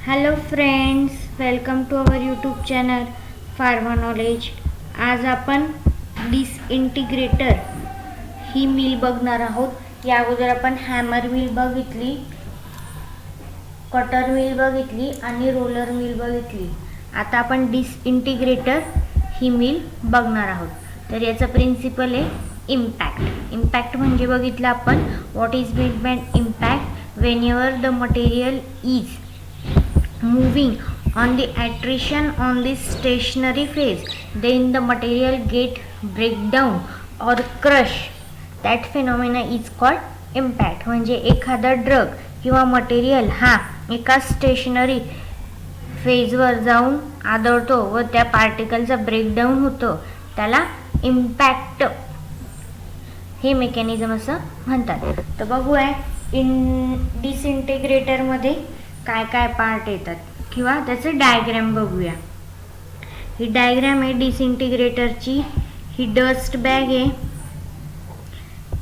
Hello friends, welcome to our YouTube channel pharma knowledge. आज आपण डिसइंटिग्रेटर ही mill बघणार आहोत. या अगोदर आपण हॅमर मिल बघितली, कटर मिल बघितली आणि रोलर मिल बघितली. आता आपण डिसइंटिग्रेटर ही मिल बघणार आहोत. तर याचा प्रिन्सिपल आहे इम्पॅक्ट. इम्पॅक्ट म्हणजे बघितलं आपण what is mean by impact. Whenever the material is moving on the attrition on the stationary phase, then the material get breakdown or crush. That phenomena is called impact. म्हणजे एखादा drug किंवा material हा एका stationery फेजवर जाऊन आदळतो व त्या पार्टिकलचा breakdown होतो, त्याला इम्पॅक्ट हे मेकॅनिझम असं म्हणतात. तर बघूया डिसइंटिग्रेटरमध्ये काय काय पार्ट येतात किंवा त्याचे डायग्रॅम बघूया. ही डायग्रॅम आहे डिसइंटिग्रेटरची. ही डस्ट बॅग आहे.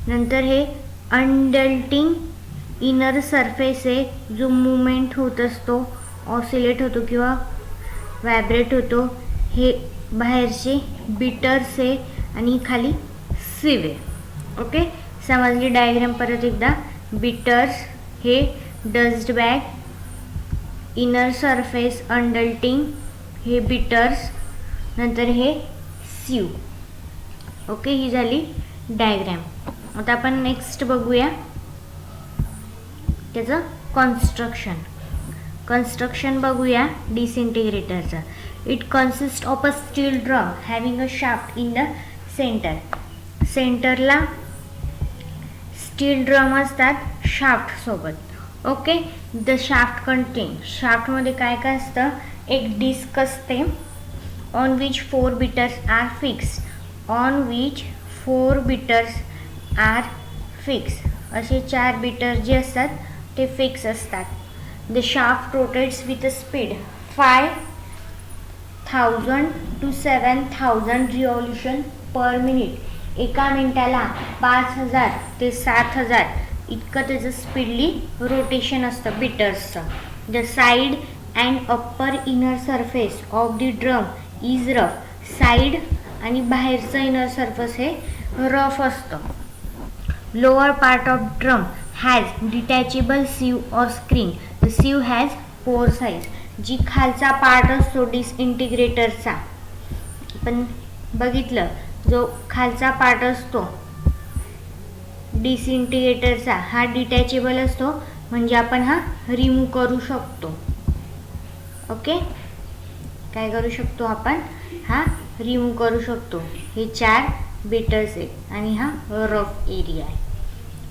नंतर हे अनडल्टिंग इनर सरफेस आहे, जो मुवमेंट होत असतो, ऑसिलेट होतो किंवा व्हायब्रेट होतो. हे बाहेरचे बिटर्स आहे आणि खाली सिव आहे. ओके, समजली डायग्रॅम परत एकदा. बिटर्स हे डस्ट बॅग, इनर सरफेस अनडल्टिंग हे बिटर्स, नंतर हे सीव. ओके, ही झाली डायग्रॅम. आता आपण नेक्स्ट बघूया त्याचं कन्स्ट्रक्शन बघूया डिसइंटिग्रेटरचं. It consist of a steel drum having a shaft in the centre. सेंटरला स्टील ड्रम असतात शाफ्ट सोबत. Okay, the shaft contain. शाफ्टमध्ये काय काय असतं? एक डिस्क असते on which 4 beaters are fix. असे 4 बिटर जे असतात ते फिक्स असतात. The shaft rotates with a speed 5000 to 7000 revolution per minute. एका मिनिटाला 5000 ते 7000 इतकं त्याचं स्पीडली रोटेशन असतं बिटर्सचं. The side and upper inner surface of the drum is rough. Side आणि बाहेरचं इनर सरफेस हे रफ असतं. Lower part of drum has detachable sieve or screen. The sieve has 4 size. जी खालचा पार्ट असतो डिसइंटिग्रेटरचा, आपण बघितलं, जो खालचा पार्ट असतो डिसइंटिग्रेटरचा हा डिटॅचेबल असतो, म्हणजे आपण हा रिमूव्ह करू शकतो. ओके, काय करू शकतो आपण? हा रिमूव्ह करू शकतो. हे 4 बिटर्स आहेत आणि हा रफ एरिया आहे.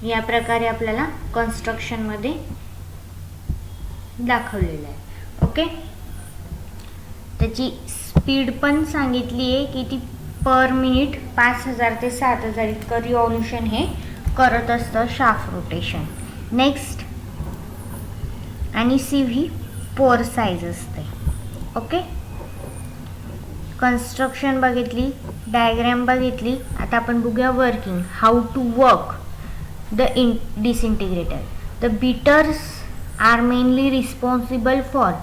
या प्रकारे आपल्याला कन्स्ट्रक्शनमध्ये दाखवलेलं आहे. ओके, त्याची स्पीड पण सांगितली आहे की ती पर मिनिट 5000 ते 7000 इतकं रिव्हॉल्यूशन हे करत असतं शाफ्ट रोटेशन. नेक्स्ट, आणि सीव ही 4 साईज असते. ओके, कन्स्ट्रक्शन बघितली, डायग्रॅम बघितली. आता आपण बघूया working. How to work the disintegrator. The beaters are mainly responsible for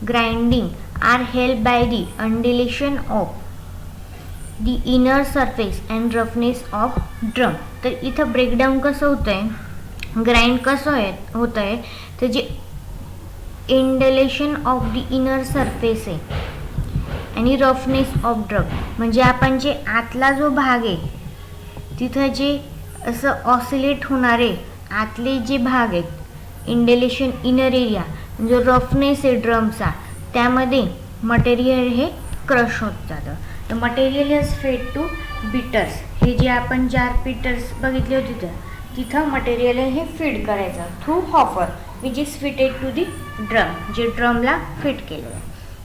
grinding are help by the undulation of the inner surface and roughness of drum. तर इथं breakdown कसं होतं आहे, ग्राइंड कसं होतं आहे, तर जे इंडलेशन ऑफ द इनर सरफेस आहे आणि रफनेस ऑफ ड्रम, म्हणजे आपण जे आतला जो भाग आहे तिथं जे असं ऑसिलेट होणारे आतले जे भाग आहेत, इंडलेशन इनर एरिया, जो रफनेस आहे ड्रमचा, त्यामध्ये मटेरियल हे क्रश होत जातं. The material is fed to beaters. हे जे आपण 4 बिटर्स बघितले होते तिथं मटेरियल हे फीड करायचं through hopper which is fitted to the drum, जे ड्रमला फिट केलं आहे.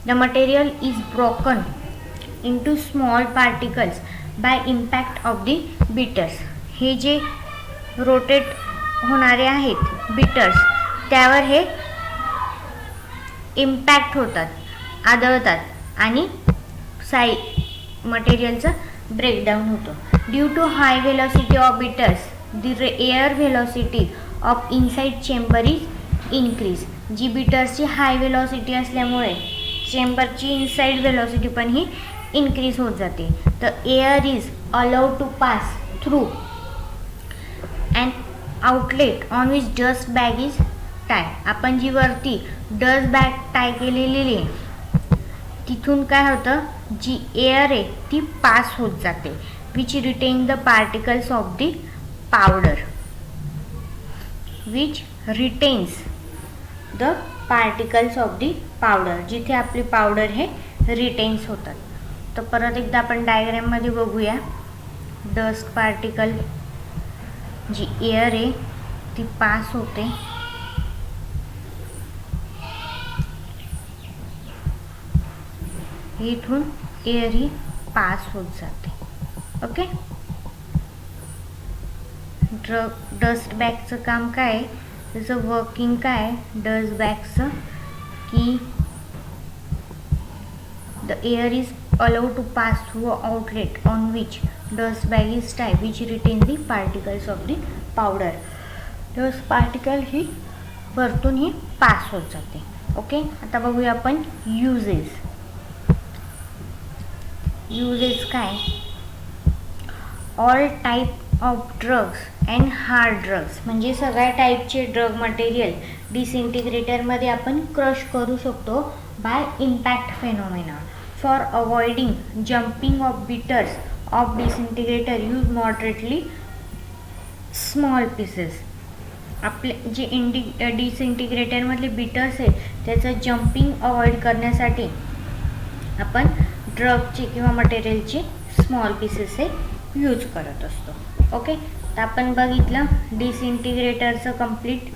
The material is broken into small particles by impact of the beaters. हे जे रोटेट होणारे आहेत बिटर्स, त्यावर हे इम्पॅक्ट होतात, आदळतात आणि मटेरियलचं ब्रेकडाऊन होतं. Due to high velocity of beaters the air velocity of inside chamber is increase. जी बीटर्सची हाय वेलॉसिटी असल्यामुळे चेंबरची इनसाइड वेलॉसिटी पण ही इन्क्रीज होत जाते. तर air is allowed to pass through and outlet on which dust bag is tie. आपण जी वरती डस्ट बॅग टाय केलेली आहे तिथून काय होतं, जी एअर आहे ती पास होत जाते, which retain the particles of the powder. Which retains the particles of the powder. जिथे आपली पावडर हे रिटेन्स होतात. तर परत एकदा आपण डायग्रॅममध्ये बघूया. डस्ट पार्टिकल जी एअर आहे ती पास होते, इथून एअर ही पास होत जाते. ओके. डस्ट बॅगचं काम काय आहे, त्याचं वर्किंग काय आहे डस्ट बॅगचं, की the air is allowed to pass through outlet on which dust bag is tie which retain the particles of the powder. Dust particle ही वरतून ही पास होत जाते. ओके. आता बघूया आपण युजेस. युजेस काय, all type of drugs and hard drugs. म्हणजे सगळ्या टाईपचे ड्रग मटेरियल डिसइंटिग्रेटरमध्ये आपण क्रश करू शकतो by impact phenomena. For avoiding jumping of beaters of disintegrator use moderately small pieces. आपले जे डिसइंटिग्रेटरमधले बीटर्स आहेत त्याचं जम्पिंग अवॉइड करण्यासाठी आपण ड्रगचे किंवा मटेरियलचे स्मॉल पीसेस हे यूज करत असतो. ओके. तर आपण बघितलं डिसइंटिग्रेटरचं complete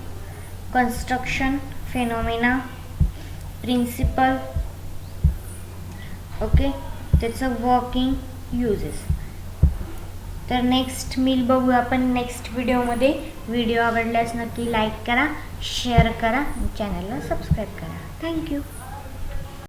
construction, phenomena, principle. Okay. त्याचं वर्किंग, युजेस. तर नेक्स्ट मील बघू आपण नेक्स्ट व्हिडिओमध्ये. व्हिडिओ आवडल्यास नक्की लाईक करा, शेअर करा, चॅनलला सबस्क्राईब करा. थँक्यू.